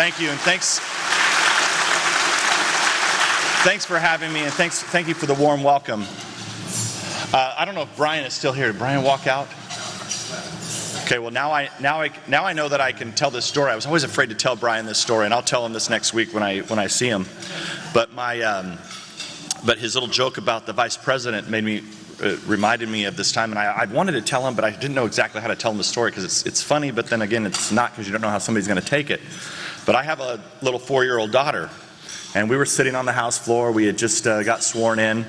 Thank you, and thanks for having me, and thank you for the warm welcome. I don't know if Brian is still here. Did Brian walk out? Okay, well now I know that I can tell this story. I was always afraid to tell Brian this story, and I'll tell him this next week when I see him. But but his little joke about the vice president reminded me of this time, and I wanted to tell him, but I didn't know exactly how to tell him the story because it's funny, but then again it's not, because you don't know how somebody's going to take it. But I have a little 4-year-old daughter, and we were sitting on the house floor. We had just got sworn in,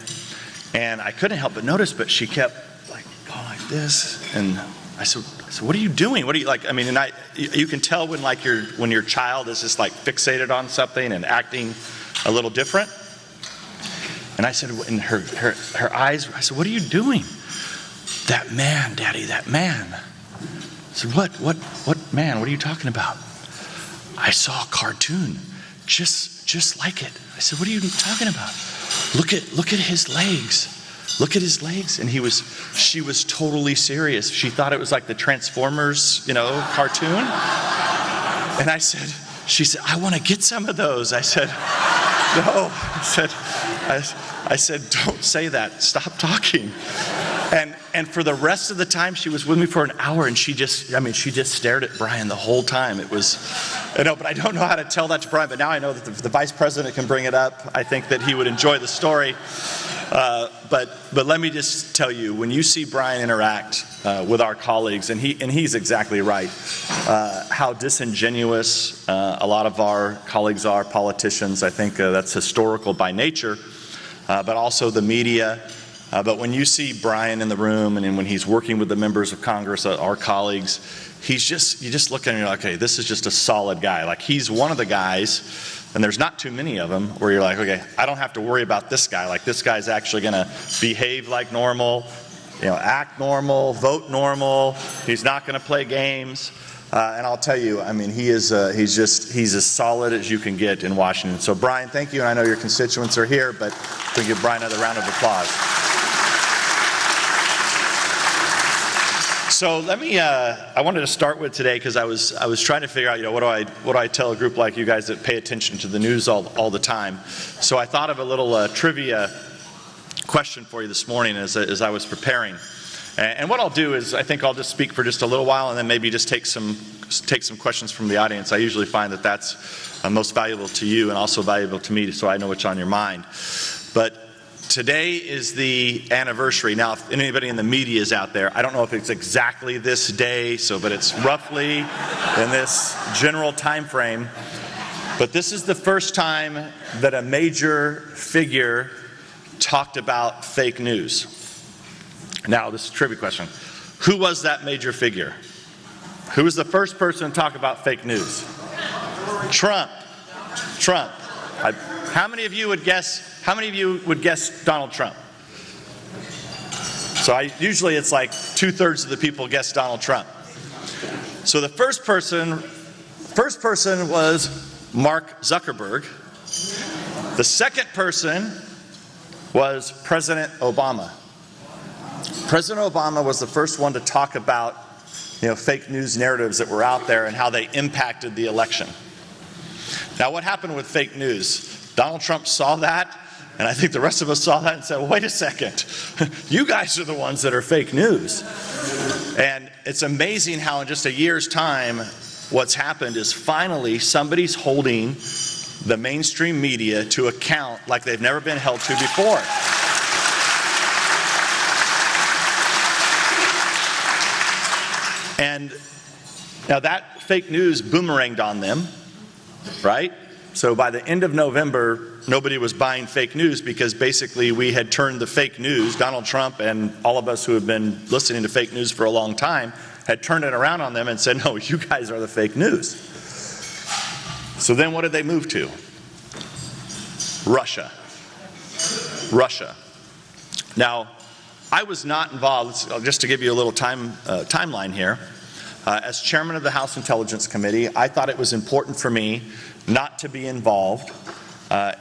and I couldn't help but notice, but she kept like going like this, and I said, what are you doing? What are you like? I mean, and you can tell when your child is just like fixated on something and acting a little different. And I said, in her eyes, I said, what are you doing? That man, Daddy, that man. I said, what man? What are you talking about? I saw a cartoon just like it. I said, what are you talking about? Look at his legs. Look at his legs. And she was totally serious. She thought it was like the Transformers, cartoon. And she said, I want to get some of those. I said, no. I said, don't say that. Stop talking. And for the rest of the time, she was with me for an hour, and she just stared at Brian the whole time. It was, but I don't know how to tell that to Brian, but now I know that the vice president can bring it up. I think that he would enjoy the story. But let me just tell you, when you see Brian interact with our colleagues, and he's exactly right, how disingenuous a lot of our colleagues are, politicians. I think that's historical by nature, but also the media. But when you see Brian in the room, and when he's working with the members of Congress, our colleagues, you just look at him and you're like, okay, this is just a solid guy. Like, he's one of the guys, and there's not too many of them, where you're like, okay, I don't have to worry about this guy. Like, this guy's actually going to behave like normal, act normal, vote normal. He's not going to play games. And I'll tell you, I mean, he's as solid as you can get in Washington. So, Brian, thank you. And I know your constituents are here, but we give Brian another round of applause. So I wanted to start with today, because I was trying to figure out, what do I tell a group like you guys that pay attention to the news all the time. So I thought of a little trivia question for you this morning as I was preparing. And what I'll do is, I think I'll just speak for just a little while, and then maybe just take some questions from the audience. I usually find that that's most valuable to you and also valuable to me, so I know what's on your mind. But today is the anniversary. Now, if anybody in the media is out there, I don't know if it's exactly this day, but it's roughly in this general time frame. But this is the first time that a major figure talked about fake news. Now, this is a trivia question. Who was that major figure? Who was the first person to talk about fake news? Trump. How many of you would guess Donald Trump? So usually it's like 2/3 of the people guess Donald Trump. So the first person was Mark Zuckerberg. The second person was President Obama. President Obama was the first one to talk about fake news narratives that were out there and how they impacted the election. Now, what happened with fake news? Donald Trump saw that, and I think the rest of us saw that and said, well, wait a second, you guys are the ones that are fake news. And it's amazing how in just a year's time, what's happened is finally somebody's holding the mainstream media to account like they've never been held to before. And now that fake news boomeranged on them, right? So by the end of November, nobody was buying fake news, because basically we had turned the fake news, Donald Trump and all of us who have been listening to fake news for a long time, had turned it around on them and said, no, you guys are the fake news. So then what did they move to? Russia. Now, I was not involved, just to give you a little timeline here. As chairman of the House Intelligence Committee, I thought it was important for me not to be involved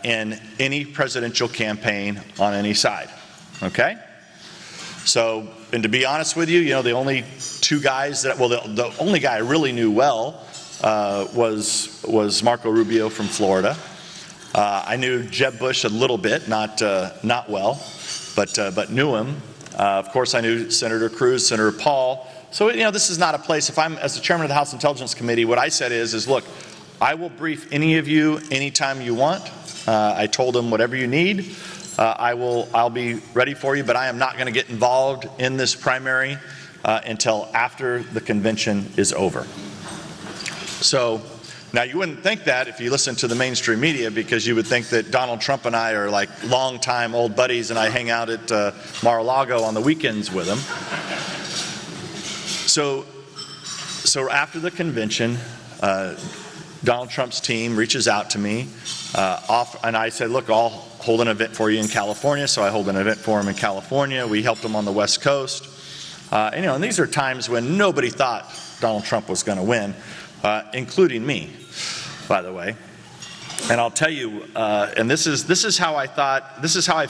in any presidential campaign on any side. Okay? So, and to be honest with you, the only two guys the only guy I really knew well was Marco Rubio from Florida. I knew Jeb Bush a little bit, not well, but knew him. Of course, I knew Senator Cruz, Senator Paul. So, this is not a place, if I'm, as the chairman of the House Intelligence Committee, what I said is look, I will brief any of you anytime you want. I told them whatever you need, I'll be ready for you, but I am not going to get involved in this primary until after the convention is over. So, now you wouldn't think that if you listen to the mainstream media, because you would think that Donald Trump and I are like longtime old buddies and I hang out at Mar-a-Lago on the weekends with him. So after the convention, Donald Trump's team reaches out to me, and I said, look, I'll hold an event for you in California. So I hold an event for him in California. We helped him on the West Coast. And these are times when nobody thought Donald Trump was going to win, including me, by the way. And I'll tell you, and this is how I thought, this is how I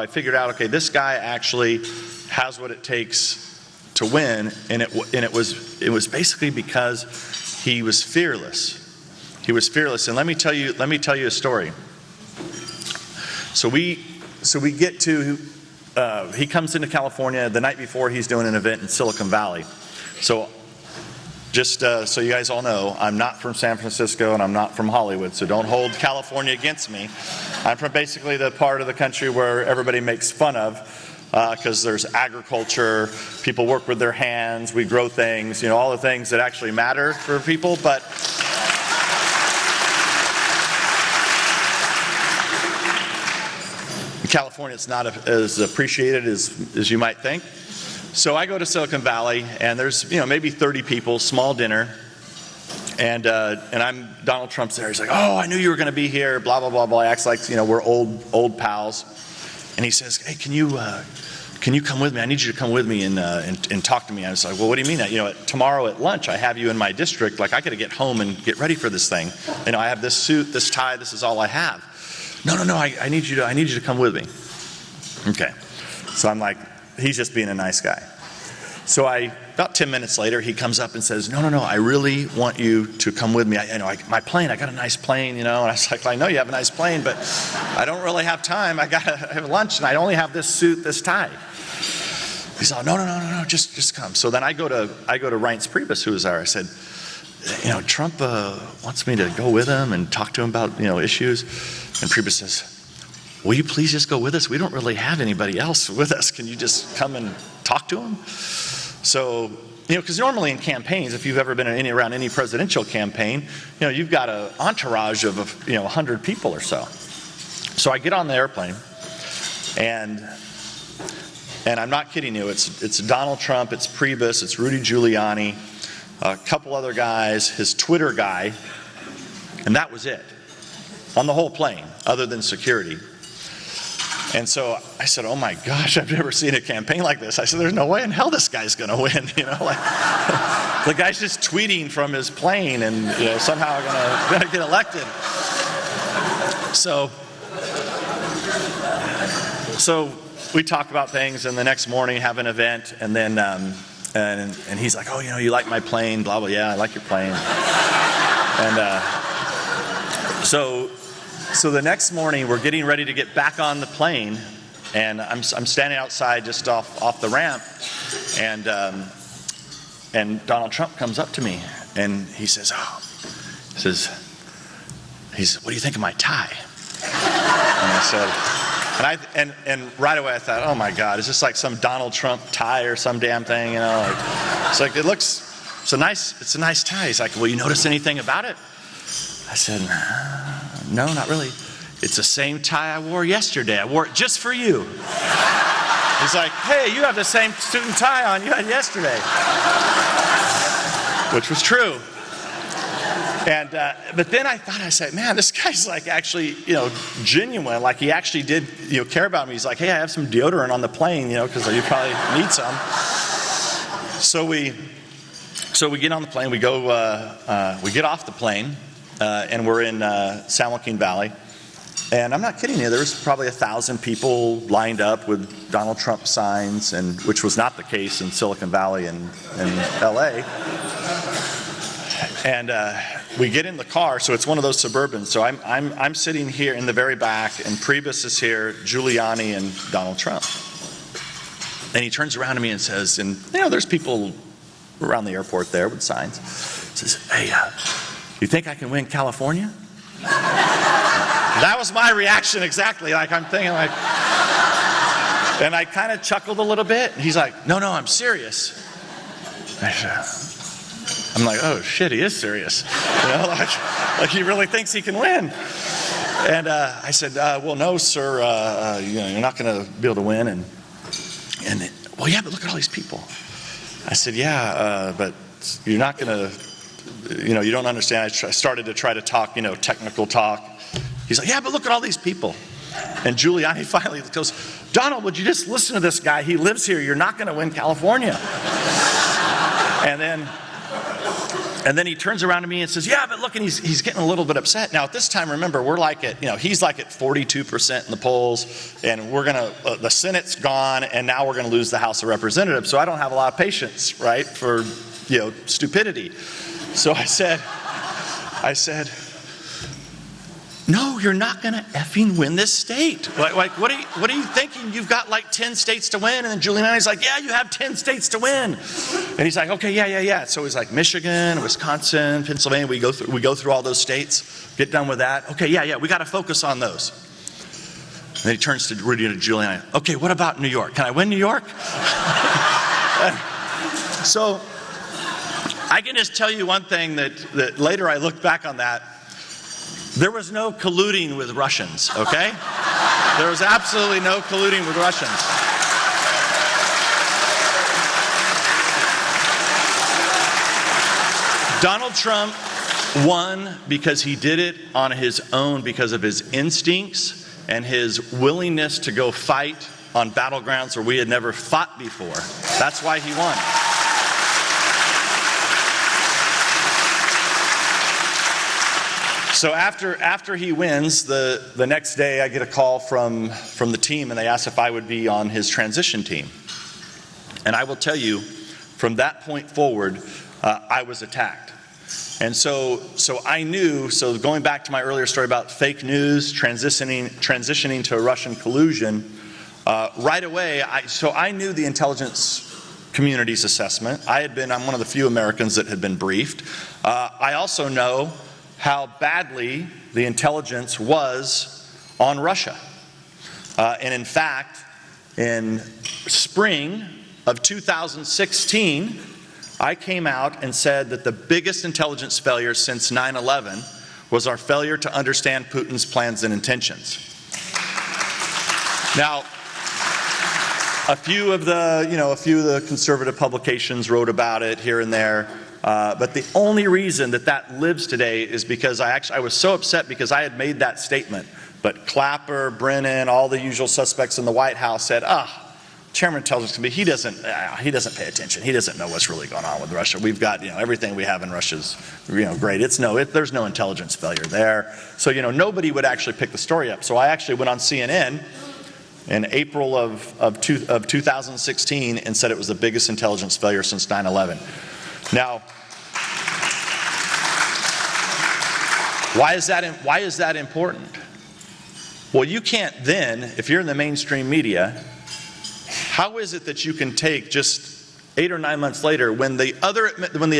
figured out, okay, this guy actually has what it takes to win, and it was basically because he was fearless. He was fearless, and let me tell you a story. So we get to he comes into California the night before. He's doing an event in Silicon Valley. So just so you guys all know, I'm not from San Francisco and I'm not from Hollywood, so don't hold California against me. I'm from basically the part of the country where everybody makes fun of. Because there's agriculture, people work with their hands, we grow things, all the things that actually matter for people. But in California, it's not as appreciated as you might think. So I go to Silicon Valley, and there's maybe 30 people, small dinner, and I'm Donald Trump's there. He's like, "Oh, I knew you were going to be here." Blah blah blah blah. He acts like we're old pals, and he says, "Hey, can you come with me? I need you to come with me and talk to me." I was like, "Well, what do you mean? Tomorrow at lunch, I have you in my district. Like, I got to get home and get ready for this thing. I have this suit, this tie. This is all I have." No. I need you to come with me. Okay. So I'm like, he's just being a nice guy. So about 10 minutes later, he comes up and says, no, I really want you to come with me. My plane, I got a nice plane, And I was like, I know you have a nice plane, but I don't really have time. I got to have lunch, and I only have this suit, this tie. He's like, no, just come. So then I go to Reince Priebus, who was there. I said, Trump wants me to go with him and talk to him about, issues. And Priebus says, will you please just go with us? We don't really have anybody else with us. Can you just come and talk to him? So, because normally in campaigns, if you've ever been around any presidential campaign, you've got an entourage of 100 people or so. So I get on the airplane, and I'm not kidding you. It's Donald Trump, it's Priebus, it's Rudy Giuliani, a couple other guys, his Twitter guy, and that was it on the whole plane, other than security. And so I said, oh my gosh, I've never seen a campaign like this. I said, there's no way in hell this guy's going to win. The guy's just tweeting from his plane and somehow going to get elected. So we talk about things, and the next morning have an event, and then and he's like, oh, you like my plane, blah blah. Yeah, I like your plane. And so the next morning, we're getting ready to get back on the plane, and I'm standing outside just off the ramp, and Donald Trump comes up to me, and he says, what do you think of my tie? And I said, and right away I thought, oh my God, is this like some Donald Trump tie or some damn thing? It's like it's a nice tie. He's like, well, you notice anything about it? I said, no, not really. It's the same tie I wore yesterday. I wore it just for you. He's like, hey, you have the same suit and tie on you had yesterday. Which was true. And but then I said, man, this guy's like actually, genuine. Like he actually did, care about me. He's like, hey, I have some deodorant on the plane, because you probably need some. So we get on the plane. We go. We get off the plane. And we're in San Joaquin Valley. And I'm not kidding you, there was probably 1,000 people lined up with Donald Trump signs, which was not the case in Silicon Valley and LA. And we get in the car, so it's one of those Suburbans. So I'm sitting here in the very back, and Priebus is here, Giuliani, and Donald Trump. And he turns around to me and says, and there's people around the airport there with signs. He says, "Hey, you think I can win California?" That was my reaction exactly. Like, I'm thinking like, and I kind of chuckled a little bit. And he's like, no, I'm serious. I'm like, oh shit, he is serious. Like he really thinks he can win. And I said, well, no, sir, you're not going to be able to win. And well, yeah, but look at all these people. I said, yeah, but you're not going to, you don't understand. I started to try to talk, technical talk. He's like, yeah, but look at all these people. And Giuliani finally goes, Donald, would you just listen to this guy? He lives here. You're not going to win California. And then he turns around to me and says, yeah, but look, and he's getting a little bit upset. Now, at this time, remember, we're like at, he's like at 42% in the polls, and we're going to, the Senate's gone, and now we're going to lose the House of Representatives. So I don't have a lot of patience, right, for, stupidity. So I said, no, you're not going to effing win this state. Like, what are you thinking? You've got like 10 states to win. And then Giuliani's like, yeah, you have 10 states to win. And he's like, okay, yeah. So he's like, Michigan, Wisconsin, Pennsylvania. We go through all those states. Get done with that. Okay, yeah. We got to focus on those. And then he turns to Rudy and Giuliani. Okay, what about New York? Can I win New York? So I can just tell you one thing that later I looked back on that. There was no colluding with Russians, okay? There was absolutely no colluding with Russians. Donald Trump won because he did it on his own, because of his instincts and his willingness to go fight on battlegrounds where we had never fought before. That's why he won. So after he wins, the next day I get a call from the team, and they asked if I would be on his transition team. And I will tell you, from that point forward, I was attacked. And so I knew, so going back to my earlier story about fake news, transitioning to Russian collusion, right away, I knew the intelligence community's assessment. I'm one of the few Americans that had been briefed. I also know how badly the intelligence was on Russia. And in fact, in spring of 2016, I came out and said that the biggest intelligence failure since 9/11 was our failure to understand Putin's plans and intentions. Now, a few of the conservative publications wrote about it here and there. But the only reason that lives today is because I was so upset because I had made that statement. But Clapper, Brennan, all the usual suspects in the White House said, Chairman Intelligence Committee, he doesn't pay attention. He doesn't know what's really going on with Russia. We've got, everything we have in Russia's, great. There's no intelligence failure there. So, nobody would actually pick the story up. So I actually went on CNN in April of 2016 and said it was the biggest intelligence failure since 9/11. Now, why is that important? Well, you can't then, if you're in the mainstream media, how is it that you can take just 8 or 9 months later, when the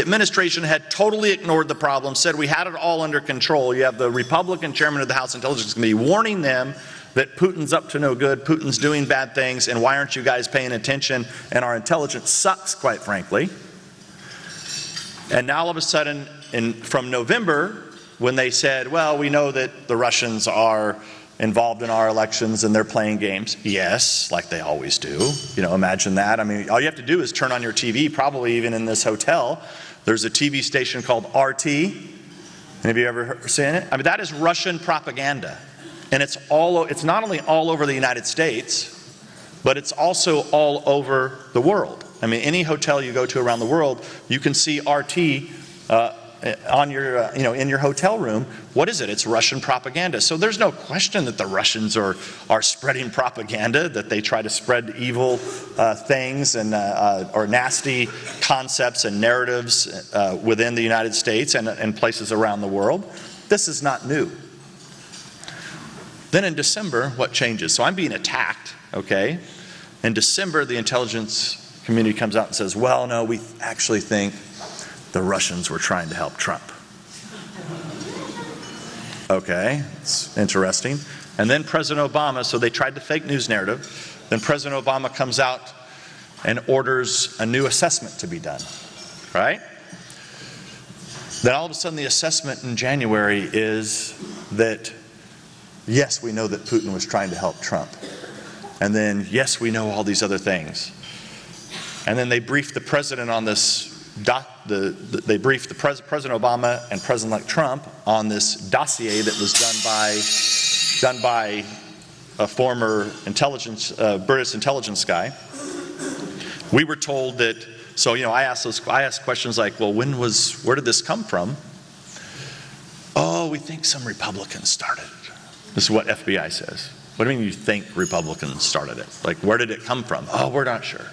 administration had totally ignored the problem, said we had it all under control, you have the Republican chairman of the House Intelligence Committee warning them that Putin's up to no good, Putin's doing bad things, and why aren't you guys paying attention, and our intelligence sucks, quite frankly. And now all of a sudden, from November, when they said, well, we know that the Russians are involved in our elections and they're playing games. Yes, like they always do. Imagine that. I mean, all you have to do is turn on your TV, probably even in this hotel. There's a TV station called RT. Have you ever seen it? I mean, that is Russian propaganda. And it's not only all over the United States, but it's also all over the world. I mean, any hotel you go to around the world, you can see RT on your, in your hotel room. What is it? It's Russian propaganda. So there's no question that the Russians are spreading propaganda, that they try to spread evil things and or nasty concepts and narratives within the United States and places around the world. This is not new. Then in December, what changes? So I'm being attacked, okay? In December, the intelligence community comes out and says, well, no, we actually think the Russians were trying to help Trump. Okay, it's interesting. And then President Obama, so they tried the fake news narrative. Then President Obama comes out and orders a new assessment to be done, right? Then all of a sudden the assessment in January is that, yes, we know that Putin was trying to help Trump. And then, yes, we know all these other things. And then they briefed the president on this, they briefed President Obama and President-elect Trump on this dossier that was done by a former British intelligence guy. We were told that, so I asked questions like, well, where did this come from? Oh, we think some Republicans started it. This is what FBI says. What do you mean you think Republicans started it? Like, where did it come from? Oh, we're not sure.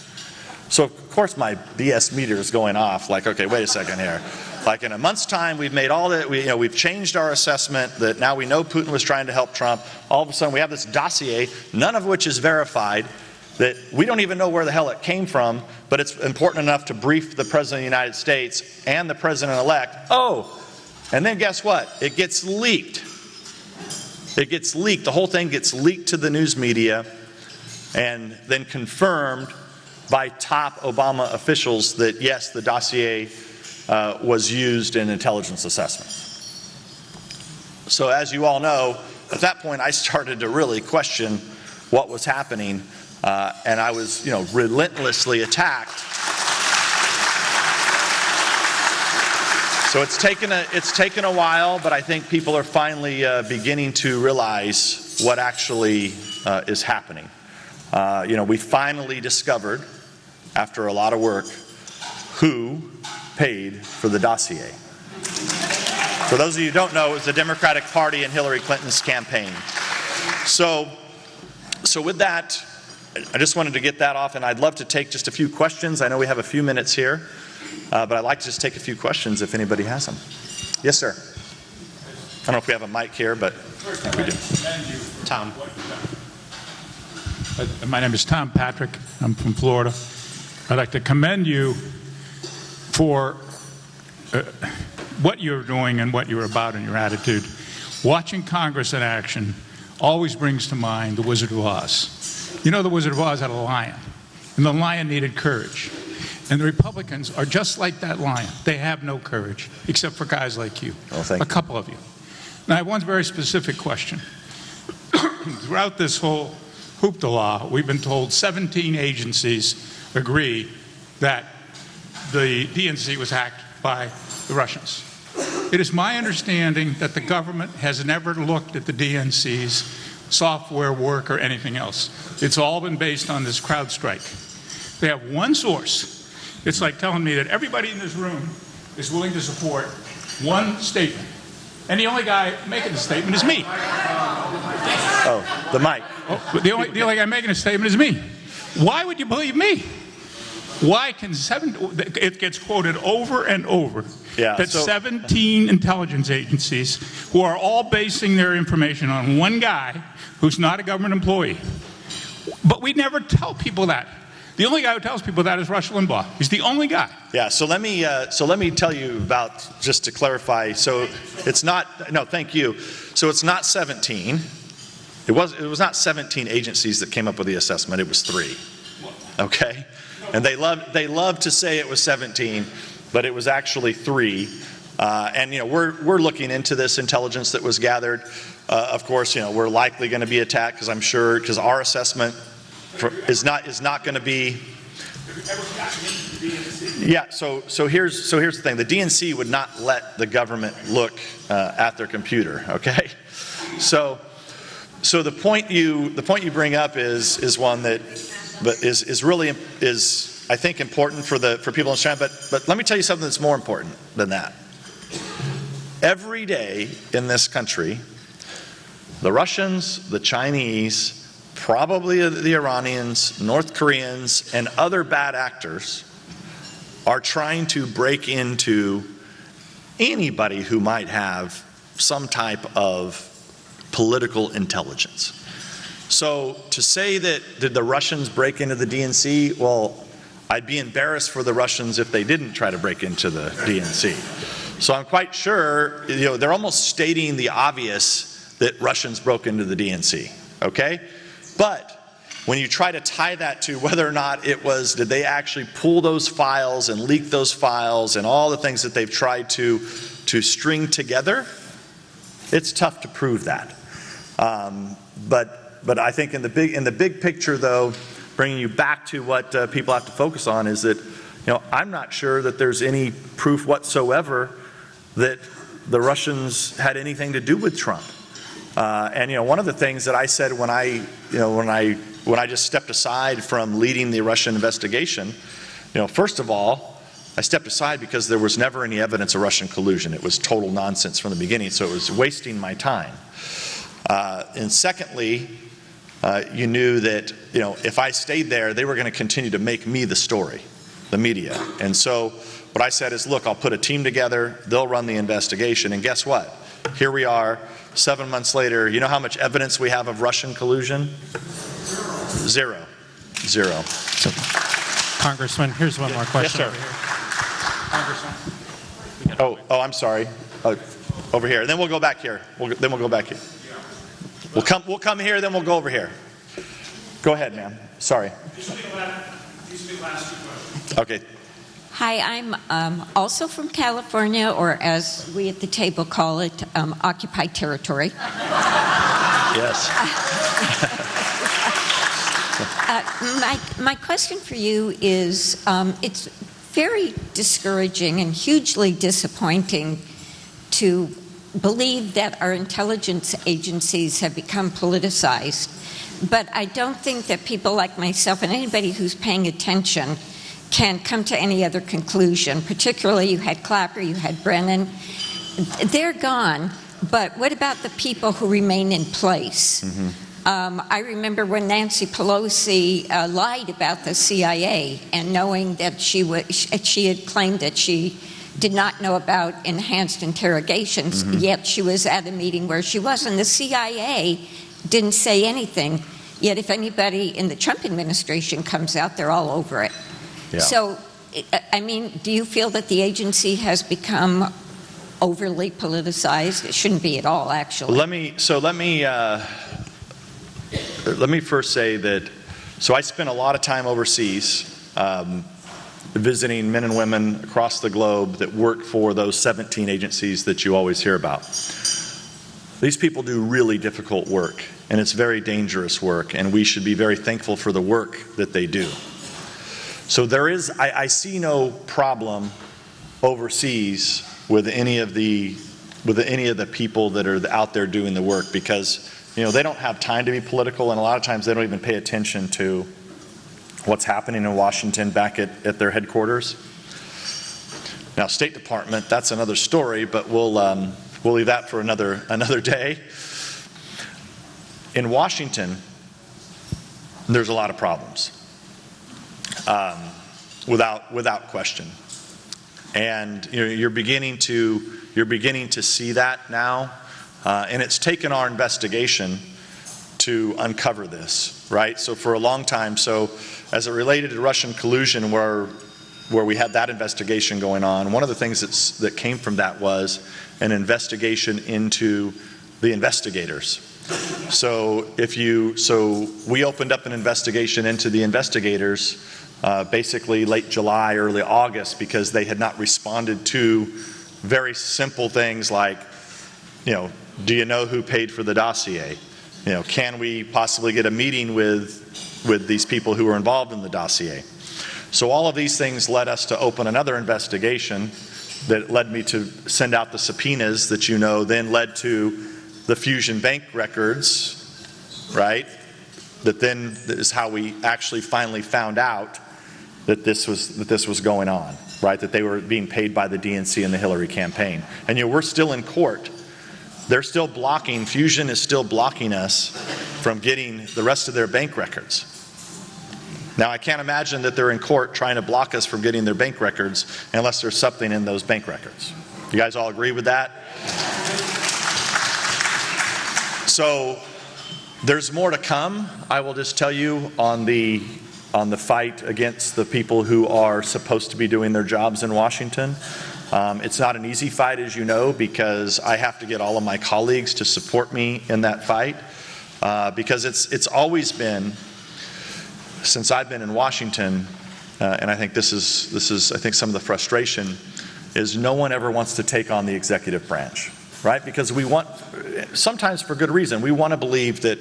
So of course my BS meter is going off, like, okay, wait a second here. Like in a month's time, we've made all that, we've changed our assessment that now we know Putin was trying to help Trump. All of a sudden we have this dossier, none of which is verified, that we don't even know where the hell it came from, but it's important enough to brief the President of the United States and the President-elect. Oh, and then guess what? It gets leaked. It gets leaked. The whole thing gets leaked to the news media and then confirmed by top Obama officials that, yes, the dossier was used in intelligence assessment. So as you all know, at that point I started to really question what was happening, and I was, relentlessly attacked. So it's taken a while, but I think people are finally beginning to realize what actually is happening. We finally discovered, after a lot of work, who paid for the dossier. For those of you who don't know, it was the Democratic Party and Hillary Clinton's campaign. So with that, I just wanted to get that off, and I'd love to take just a few questions. I know we have a few minutes here, but I'd like to just take a few questions if anybody has them. Yes, sir. I don't know if we have a mic here, but I think we do. Tom. My name is Tom Patrick. I'm from Florida. I'd like to commend you for what you're doing and what you're about and your attitude. Watching Congress in action always brings to mind the Wizard of Oz. The Wizard of Oz had a lion, and the lion needed courage. And the Republicans are just like that lion. They have no courage, except for guys like you. Well, thank you. A couple of you. Now, I have one very specific question. Throughout this whole hoopla, we've been told 17 agencies agree that the DNC was hacked by the Russians. It is my understanding that the government has never looked at the DNC's software work or anything else. It's all been based on this CrowdStrike. They have one source. It's like telling me that everybody in this room is willing to support one statement. And the only guy making the statement is me. Oh, the mic. Oh, the only guy making a statement is me. Why would you believe me? Why can it gets quoted over and over that 17 intelligence agencies who are all basing their information on one guy who's not a government employee. But we never tell people that. The only guy who tells people that is Rush Limbaugh. He's the only guy. Yeah, so let me tell you about, just to clarify, so it's not, no, thank you. So it's not 17. It was not 17 agencies that came up with the assessment, it was 3. Okay? And they love to say it was 17, but it was actually 3. And we're looking into this intelligence that was gathered. Of course, we're likely going to be attacked because our assessment is not going to be. Yeah. So here's the thing. The DNC would not let the government look at their computer. Okay. So the point you bring up is one that is really I think important for people in Australia. But let me tell you something that's more important than that. every day in this country, the Russians, the Chinese, probably the Iranians, North Koreans, and other bad actors are trying to break into anybody who might have some type of political intelligence. So to say that, did the Russians break into the DNC? Well, I'd be embarrassed for the Russians if they didn't try to break into the DNC. So I'm quite sure, they're almost stating the obvious that Russians broke into the DNC, okay? But when you try to tie that to whether or not it was, did they actually pull those files and leak those files and all the things that they've tried to string together, it's tough to prove that. But I think in the big picture, though, bringing you back to what people have to focus on is that, I'm not sure that there's any proof whatsoever that the Russians had anything to do with Trump. And one of the things that I said when I just stepped aside from leading the Russian investigation, first of all, I stepped aside because there was never any evidence of Russian collusion. It was total nonsense from the beginning, so it was wasting my time. And secondly, you knew that, if I stayed there, they were going to continue to make me the story, the media. And so what I said is, look, I'll put a team together, they'll run the investigation, and guess what? Here we are, 7 months later. You know how much evidence we have of Russian collusion? Zero. So, Congressman, here's one more question. Yes, sir. Over here. Congressman. Oh, I'm sorry. Over here. And then we'll go back here. Then we'll go back here. We'll come here, then we'll go over here. Go ahead, ma'am. Sorry. These will be the last two questions. Okay. Hi, I'm also from California, or as we at the table call it, occupied territory. Yes. My question for you is, it's very discouraging and hugely disappointing to believe that our intelligence agencies have become politicized. But I don't think that people like myself and anybody who's paying attention can come to any other conclusion. Particularly, you had Clapper, you had Brennan. They're gone, but what about the people who remain in place? Mm-hmm. I remember when Nancy Pelosi lied about the CIA, and knowing that she had claimed that she did not know about enhanced interrogations, yet she was at a meeting where she was, and the CIA didn't say anything. Yet if anybody in the Trump administration comes out, they're all over it. Yeah. So, I mean, do you feel that the agency has become overly politicized? It shouldn't be at all, actually. Let me first say that, so I spent a lot of time overseas visiting men and women across the globe that work for those 17 agencies that you always hear about. These people do really difficult work, and it's very dangerous work, and we should be very thankful for the work that they do. So I see no problem overseas with any of the people that are out there doing the work, because they don't have time to be political, and a lot of times they don't even pay attention to what's happening in Washington back at their headquarters. Now, State Department, that's another story, but we'll leave that for another day. In Washington, there's a lot of problems, without question, and you're beginning to see that now, and it's taken our investigation to uncover this, right? So for a long time, as it related to Russian collusion, where we had that investigation going on, one of the things that came from that was an investigation into the investigators. So we opened up an investigation into the investigators basically late July, early August, because they had not responded to very simple things like, do you know who paid for the dossier? Can we possibly get a meeting with these people who were involved in the dossier? So all of these things led us to open another investigation that led me to send out the subpoenas that then led to the Fusion Bank records, right? That then is how we actually finally found out that this was going on. right, that they were being paid by the DNC and the Hillary campaign. And we're still in court. They're still blocking, Fusion is still blocking us from getting the rest of their bank records. Now, I can't imagine that they're in court trying to block us from getting their bank records unless there's something in those bank records. You guys all agree with that? So there's more to come. I will just tell you on the fight against the people who are supposed to be doing their jobs in Washington. It's not an easy fight, as you know, because I have to get all of my colleagues to support me in that fight. Because it's always been, since I've been in Washington, and I think this is I think some of the frustration is no one ever wants to take on the executive branch, right? Because we want, sometimes for good reason, we want to believe that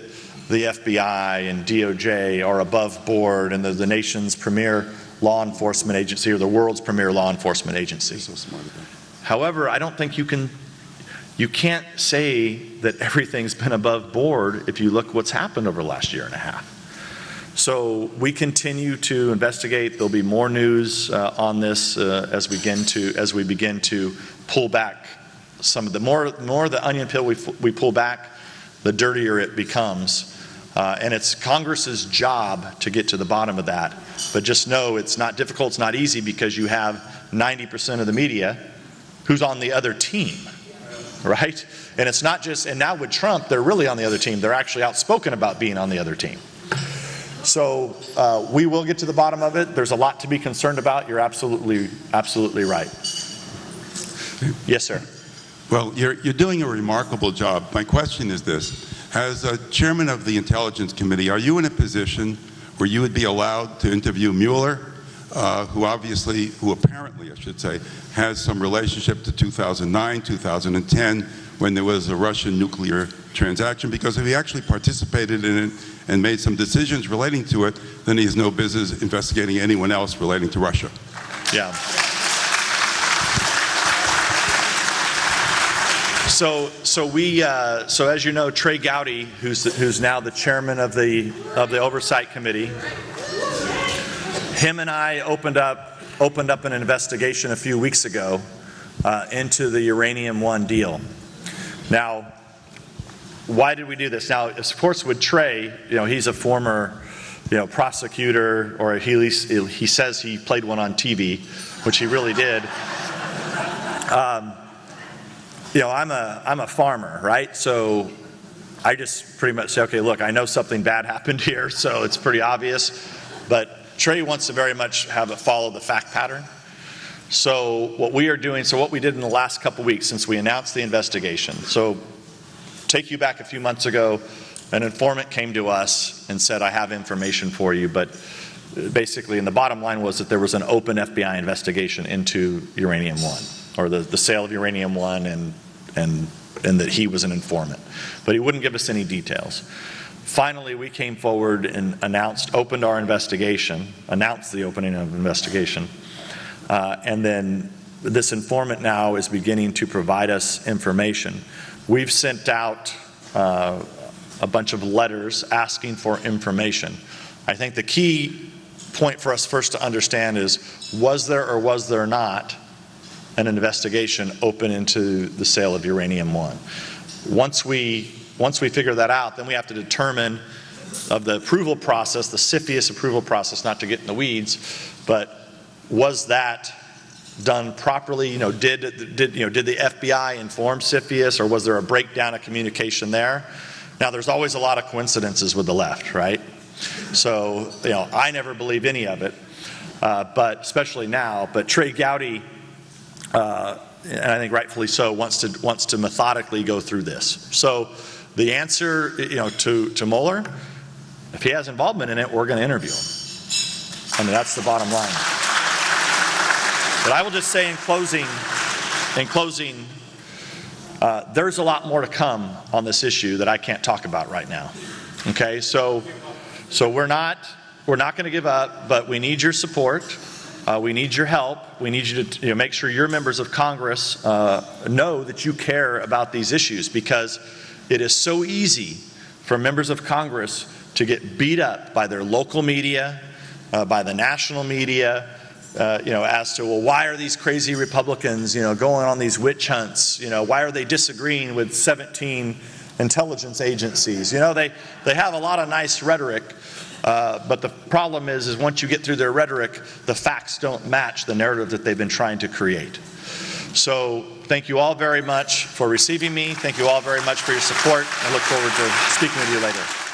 the FBI and DOJ are above board and they're the nation's premier law enforcement agency or the world's premier law enforcement agency. So smart. However, I don't think you can't say that everything's been above board if you look what's happened over the last year and a half. So we continue to investigate. There'll be more news on this as we begin to pull back some of the more the onion peel we pull back, the dirtier it becomes. And it's Congress's job to get to the bottom of that. But just know it's not difficult, it's not easy, because you have 90% of the media who's on the other team, right? And it's not just, and now with Trump, they're really on the other team. They're actually outspoken about being on the other team. So we will get to the bottom of it. There's a lot to be concerned about. You're absolutely right. Yes, sir. Well, you're doing a remarkable job. My question is this. As a chairman of the Intelligence Committee, are you in a position where you would be allowed to interview Mueller, who apparently, I should say, has some relationship to 2009, 2010, when there was a Russian nuclear transaction? Because if he actually participated in it and made some decisions relating to it, then he has no business investigating anyone else relating to Russia. Yeah. So as you know, Trey Gowdy, who's now the chairman of the Oversight Committee, him and I opened up an investigation a few weeks ago into the Uranium One deal. Now, why did we do this? Now, of course, with Trey, he's a former, prosecutor, or he says he played one on TV, which he really did. I'm a farmer, right? So I just pretty much say, okay, look, I know something bad happened here, so it's pretty obvious. But Trey wants to very much have it follow the fact pattern. So what we did in the last couple weeks since we announced the investigation. So take you back a few months ago, an informant came to us and said, I have information for you. But basically, and the bottom line was that there was an open FBI investigation into Uranium One, or the sale of Uranium One, and that he was an informant. But he wouldn't give us any details. Finally, we came forward and opened our investigation, announced the opening of investigation. And then this informant now is beginning to provide us information. We've sent out a bunch of letters asking for information. I think the key point for us first to understand is, was there or was there not an investigation open into the sale of Uranium One? Once we figure that out, then we have to determine of the approval process, the CFIUS approval process, not to get in the weeds, but was that done properly? Did the FBI inform CFIUS, or was there a breakdown of communication there? Now, there's always a lot of coincidences with the left, right? So, I never believe any of it, but especially now. But Trey Gowdy, and I think rightfully so, wants to methodically go through this. So the answer, to Mueller, if he has involvement in it, we're going to interview him. I mean, that's the bottom line. But I will just say in closing, there's a lot more to come on this issue that I can't talk about right now. Okay, so we're not going to give up, but we need your support. We need your help. We need you to make sure your members of Congress know that you care about these issues, because it is so easy for members of Congress to get beat up by their local media, by the national media, as to, well, why are these crazy Republicans, going on these witch hunts? Why are they disagreeing with 17 intelligence agencies? They have a lot of nice rhetoric, but the problem is once you get through their rhetoric, the facts don't match the narrative that they've been trying to create. So thank you all very much for receiving me. Thank you all very much for your support. I look forward to speaking with you later.